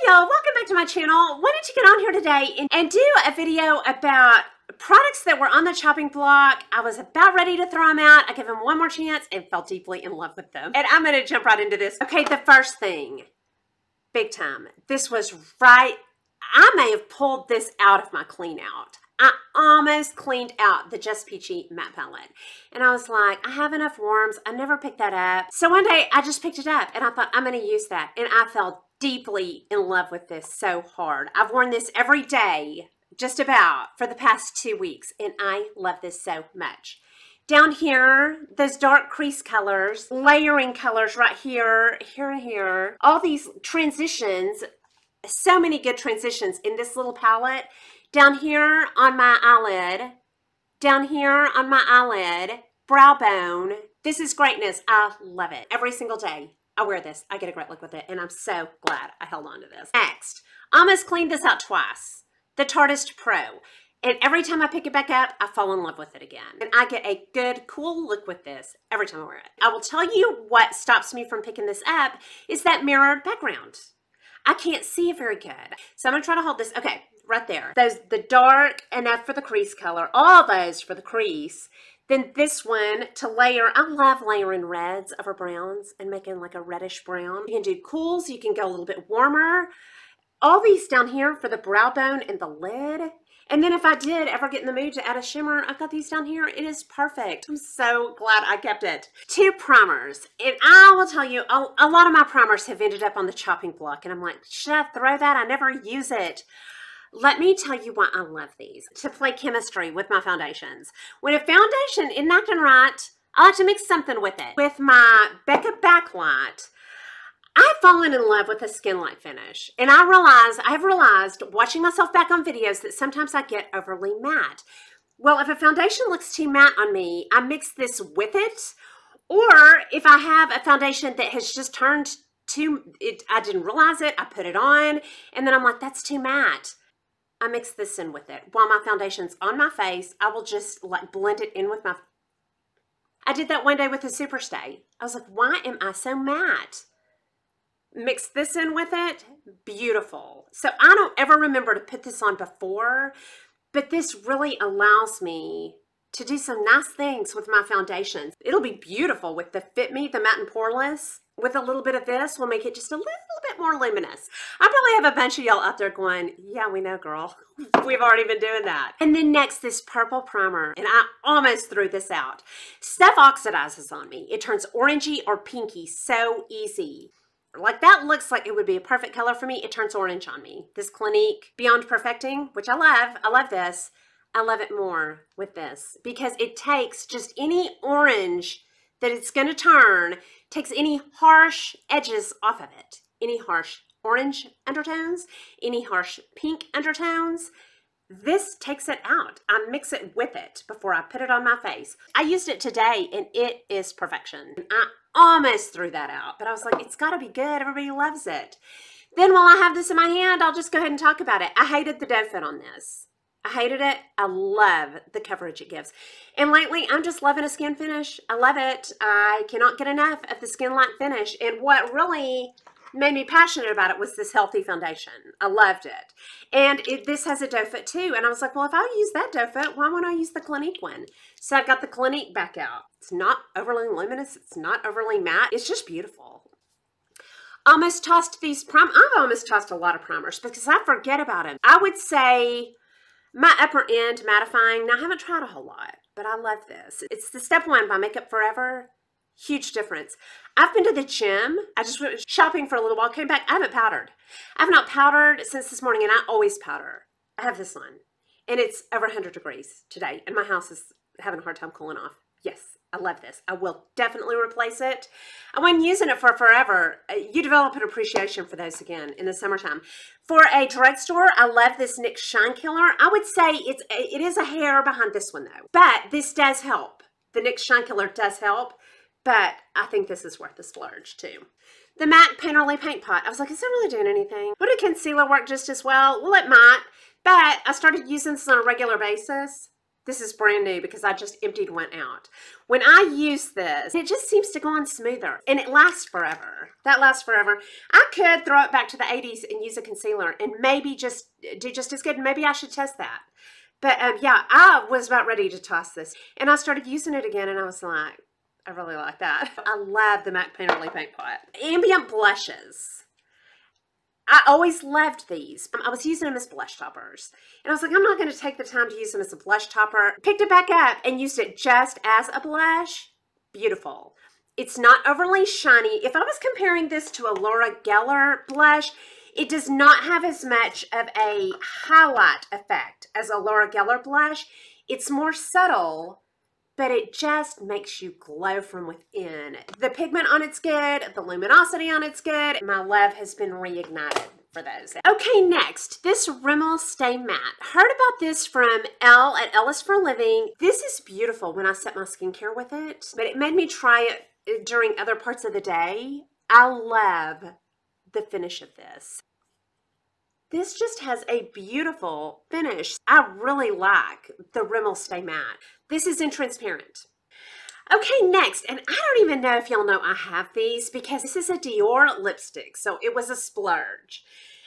y'all, welcome back to my channel. Wanted to get on here today and do a video about products that were on the chopping block. I was about ready to throw them out. I gave them one more chance and fell deeply in love with them. And I'm going to jump right into this. Okay, the first thing, big time. This was right, I may have pulled this out of my clean out. I almost cleaned out the Just Peachy matte palette. And I was like, I have enough warms. I never picked that up. So one day I just picked it up and I thought I'm going to use that. And I fell deeply in love with this so hard. I've worn this every day, just about, for the past 2 weeks. And I love this so much. Down here, those dark crease colors, layering colors right here, here and here. All these transitions, so many good transitions in this little palette. Down here on my eyelid, down here on my eyelid, brow bone. This is greatness. I love it. Every single day I wear this. I get a great look with it, and I'm so glad I held on to this. Next, I almost cleaned this out twice. The Tartelette Pro. And every time I pick it back up, I fall in love with it again. And I get a good, cool look with this every time I wear it. I will tell you what stops me from picking this up is that mirrored background. I can't see it very good. So I'm going to try to hold this. Okay. Right there. The dark enough for the crease color. All those for the crease. Then this one to layer. I love layering reds over browns and making like a reddish brown. You can do cools. You can go a little bit warmer. All these down here for the brow bone and the lid. And then if I did ever get in the mood to add a shimmer, I've got these down here. It is perfect. I'm so glad I kept it. 2 primers. And I will tell you, a lot of my primers have ended up on the chopping block. And I'm like, should I throw that? I never use it. Let me tell you why I love these. To play chemistry with my foundations. When a foundation isn't acting right, I like to mix something with it. With my Becca Backlight, I've fallen in love with a skin light finish. And I've realized watching myself back on videos that sometimes I get overly matte. Well, if a foundation looks too matte on me, I mix this with it. Or if I have a foundation that has just turned I didn't realize it, I put it on, and then I'm like, that's too matte. I mix this in with it. While my foundation's on my face, I will just like blend it in with my... I did that one day with a Superstay. I was like, why am I so matte? Mix this in with it. Beautiful. So I don't ever remember to put this on before, but this really allows me to do some nice things with my foundations. It'll be beautiful with the Fit Me, the Matte and Poreless. With a little bit of this, we'll make it just a little bit more luminous. I probably have a bunch of y'all out there going, yeah, we know, girl. We've already been doing that. And then next, this purple primer. And I almost threw this out. Stuff oxidizes on me. It turns orangey or pinky so easy. Like that looks like it would be a perfect color for me. It turns orange on me. This Clinique Beyond Perfecting, which I love. I love this. I love it more with this because it takes just any orange that it's going to turn, takes any harsh edges off of it. Any harsh orange undertones, any harsh pink undertones. This takes it out. I mix it with it before I put it on my face. I used it today and it is perfection. I almost threw that out, but I was like, it's got to be good. Everybody loves it. Then while I have this in my hand, I'll just go ahead and talk about it. I hated the doe foot on this. I hated it. I love the coverage it gives. And lately, I'm just loving a skin finish. I love it. I cannot get enough of the skin light finish. And what really made me passionate about it was this healthy foundation. I loved it. And this has a doe foot too. And I was like, well, if I use that doe foot, why won't I use the Clinique one? So I got the Clinique back out. It's not overly luminous. It's not overly matte. It's just beautiful. Almost tossed these I've almost tossed a lot of primers because I forget about them. I would say... my upper end Mattifying, now I haven't tried a whole lot, but I love this. It's the Step 1 by Makeup Forever. Huge difference. I've been to the gym. I just went shopping for a little while, came back. I haven't powdered. I have not powdered since this morning, and I always powder. I have this on, and it's over 100 degrees today, and my house is having a hard time cooling off. Yes, I love this. I will definitely replace it. I wasn't using it for forever. You develop an appreciation for those again in the summertime. For a drugstore, I love this NYX Shine Killer. I would say it is a hair behind this one though, but this does help. The NYX Shine Killer does help, but I think this is worth the splurge too. The MAC Painterly Paint Pot. I was like, is it really doing anything? Would a concealer work just as well? Well, it might, but I started using this on a regular basis. This is brand new because I just emptied one out. When I use this, it just seems to go on smoother and it lasts forever. That lasts forever. I could throw it back to the 80s and use a concealer and maybe just do just as good. Maybe I should test that. But yeah, I was about ready to toss this and I started using it again and I was like, I really like that. I love the MAC Painterly Paint Pot. Ambient blushes. I always loved these. I was using them as blush toppers. And I was like, I'm not going to take the time to use them as a blush topper. Picked it back up and used it just as a blush. Beautiful. It's not overly shiny. If I was comparing this to a Laura Geller blush, it does not have as much of a highlight effect as a Laura Geller blush. It's more subtle, but it just makes you glow from within. The pigment on it's good, the luminosity on it's good. My love has been reignited for those. Okay, next, this Rimmel Stay Matte. Heard about this from Elle at Elle is for Living. This is beautiful when I set my skincare with it, but it made me try it during other parts of the day. I love the finish of this. This just has a beautiful finish. I really like the Rimmel Stay Matte. This is in transparent. Okay, next, and I don't even know if y'all know I have these because this is a Dior lipstick, so it was a splurge.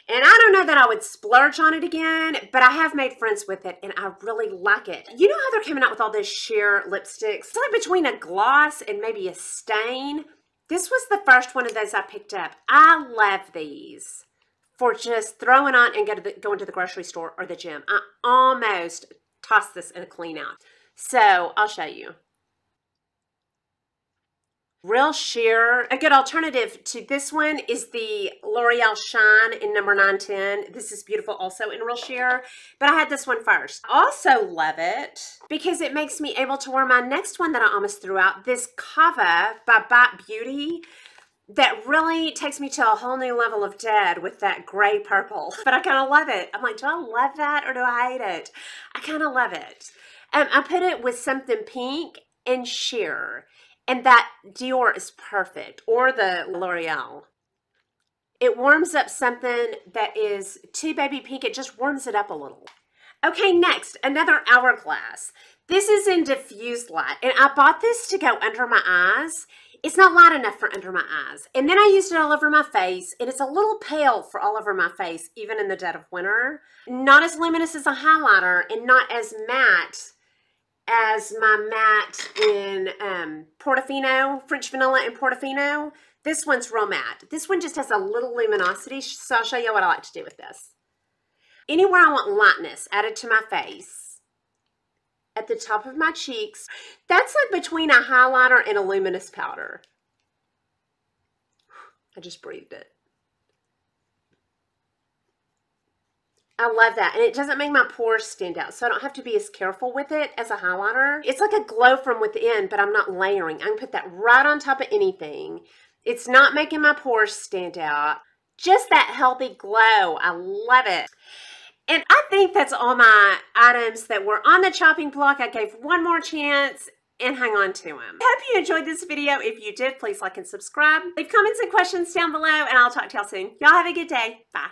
And I don't know that I would splurge on it again, but I have made friends with it and I really like it. You know how they're coming out with all this sheer lipsticks? It's like between a gloss and maybe a stain. This was the first one of those I picked up. I love these for just throwing on and going to the grocery store or the gym. I almost tossed this in a clean out. So I'll show you. Real sheer. A good alternative to this one is the L'Oreal Shine in number 910. This is beautiful also in real sheer, but I had this one first. Also love it because it makes me able to wear my next one that I almost threw out, this Kava by Bite Beauty. That really takes me to a whole new level of dead with that gray purple. But I kind of love it. I'm like, do I love that or do I hate it? I kind of love it. I put it with something pink and sheer. And that Dior is perfect. Or the L'Oreal. It warms up something that is too baby pink. It just warms it up a little. Okay, next, another Hourglass. This is in diffused light. And I bought this to go under my eyes. It's not light enough for under my eyes. And then I used it all over my face, and it's a little pale for all over my face, even in the dead of winter. Not as luminous as a highlighter, and not as matte as my matte in Portofino, French Vanilla and Portofino. This one's real matte. This one just has a little luminosity, so I'll show you what I like to do with this. Anywhere I want lightness added to my face, at the top of my cheeks, that's like between a highlighter and a luminous powder. I just breathed it. I love that. And it doesn't make my pores stand out, so I don't have to be as careful with it as a highlighter. It's like a glow from within, but I'm not layering. I can put that right on top of anything. It's not making my pores stand out. Just that healthy glow. I love it. And I think that's all my items that were on the chopping block. I gave one more chance and hang on to them. I hope you enjoyed this video. If you did, please like and subscribe. Leave comments and questions down below, and I'll talk to y'all soon. Y'all have a good day. Bye.